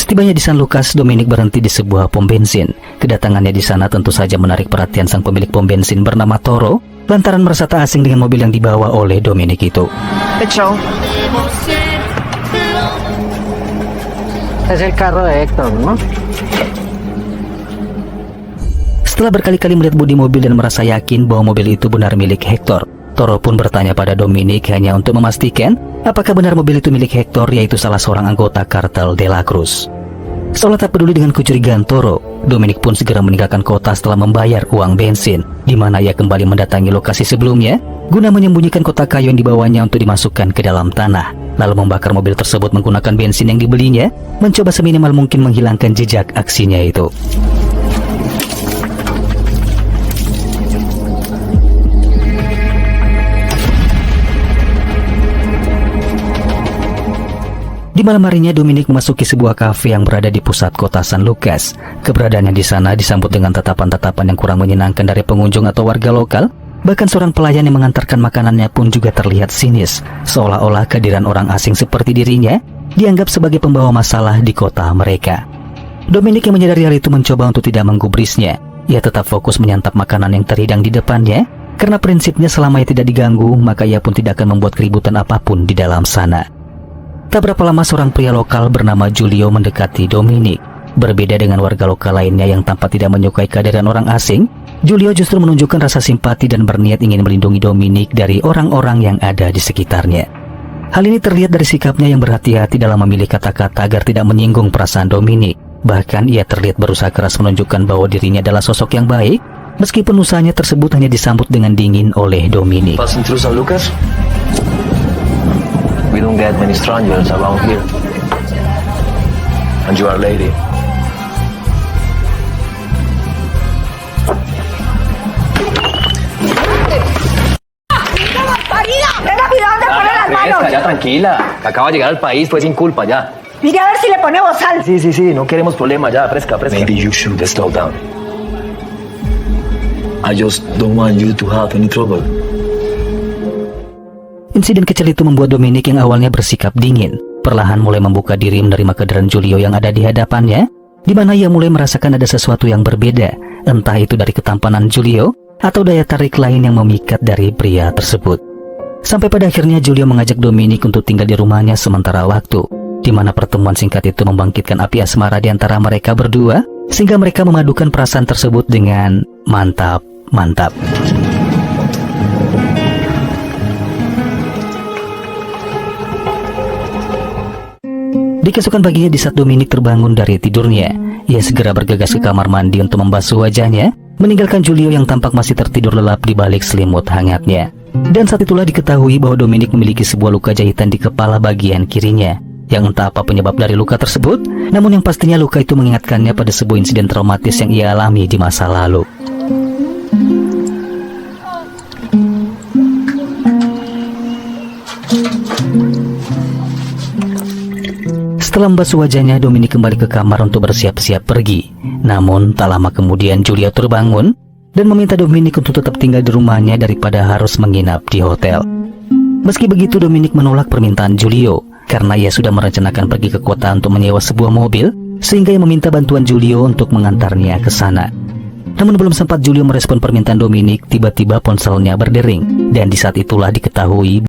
Setibanya di San Lucas, Dominic berhenti di sebuah pom bensin. Kedatangannya di sana tentu saja menarik perhatian sang pemilik pom bensin bernama Toro, lantaran merasa tak asing dengan mobil yang dibawa oleh Dominic itu. Hecho. Es el carro de Héctor, ¿no? Setelah berkali-kali melihat bodi mobil dan merasa yakin bahwa mobil itu benar milik Hector, Toro pun bertanya pada Dominic hanya untuk memastikan apakah benar mobil itu milik Hector, yaitu salah seorang anggota kartel De La Cruz. Seolah tak peduli dengan kecurigaan Toro, Dominic pun segera meninggalkan kota setelah membayar uang bensin, di mana ia kembali mendatangi lokasi sebelumnya guna menyembunyikan kotak kayu yang dibawanya untuk dimasukkan ke dalam tanah, lalu membakar mobil tersebut menggunakan bensin yang dibelinya, mencoba seminimal mungkin menghilangkan jejak aksinya itu. Di malam harinya, Dominic memasuki sebuah kafe yang berada di pusat kota San Lucas. Keberadaannya di sana disambut dengan tatapan-tatapan yang kurang menyenangkan dari pengunjung atau warga lokal. Bahkan seorang pelayan yang mengantarkan makanannya pun juga terlihat sinis, seolah-olah kehadiran orang asing seperti dirinya dianggap sebagai pembawa masalah di kota mereka. Dominic yang menyadari hal itu mencoba untuk tidak menggubrisnya. Ia tetap fokus menyantap makanan yang terhidang di depannya, karena prinsipnya selama ia tidak diganggu, maka ia pun tidak akan membuat keributan apapun di dalam sana. Tak berapa lama seorang pria lokal bernama Julio mendekati Dominic. Berbeda dengan warga lokal lainnya yang tampak tidak menyukai kehadiran orang asing, Julio justru menunjukkan rasa simpati dan berniat ingin melindungi Dominic dari orang-orang yang ada di sekitarnya. Hal ini terlihat dari sikapnya yang berhati-hati dalam memilih kata-kata agar tidak menyinggung perasaan Dominic. Bahkan ia terlihat berusaha keras menunjukkan bahwa dirinya adalah sosok yang baik, meskipun usahanya tersebut hanya disambut dengan dingin oleh Dominic. Passing through San Lucas? We don't get many strangers around here. And you are a lady. Fresca, ya tranquila. Acaba de llegar al país, fue sin culpa, ya. Mire a ver si le ponemos sal. Sí, no queremos problemas, ya, fresca. Maybe you should slow down. I just don't want you to have any trouble. Insiden kecil itu membuat Dominic yang awalnya bersikap dingin, perlahan mulai membuka diri menerima kehadiran Julio yang ada di hadapannya, di mana ia mulai merasakan ada sesuatu yang berbeda, entah itu dari ketampanan Julio atau daya tarik lain yang memikat dari pria tersebut. Sampai pada akhirnya Julio mengajak Dominic untuk tinggal di rumahnya sementara waktu, di mana pertemuan singkat itu membangkitkan api asmara di antara mereka berdua, sehingga mereka memadukan perasaan tersebut dengan mantap. Di keesokan paginya, di saat Dominic terbangun dari tidurnya, ia segera bergegas ke kamar mandi untuk membasuh wajahnya, meninggalkan Julio yang tampak masih tertidur lelap di balik selimut hangatnya. Dan saat itulah diketahui bahwa Dominic memiliki sebuah luka jahitan di kepala bagian kirinya, yang entah apa penyebab dari luka tersebut, namun yang pastinya luka itu mengingatkannya pada sebuah insiden traumatis yang ia alami di masa lalu. Setelah membasuh wajahnya, Dominic kembali ke kamar untuk bersiap-siap pergi. Namun, tak lama kemudian Julio terbangun dan meminta Dominic untuk tetap tinggal di rumahnya daripada harus menginap di hotel. Meski begitu, Dominic menolak permintaan Julio karena ia sudah merencanakan pergi ke kota untuk menyewa sebuah mobil, sehingga ia meminta bantuan Julio untuk mengantarnya ke sana. Namun belum sempat Julio merespon permintaan Dominic, tiba-tiba ponselnya berdering, dan di saat itulah diketahui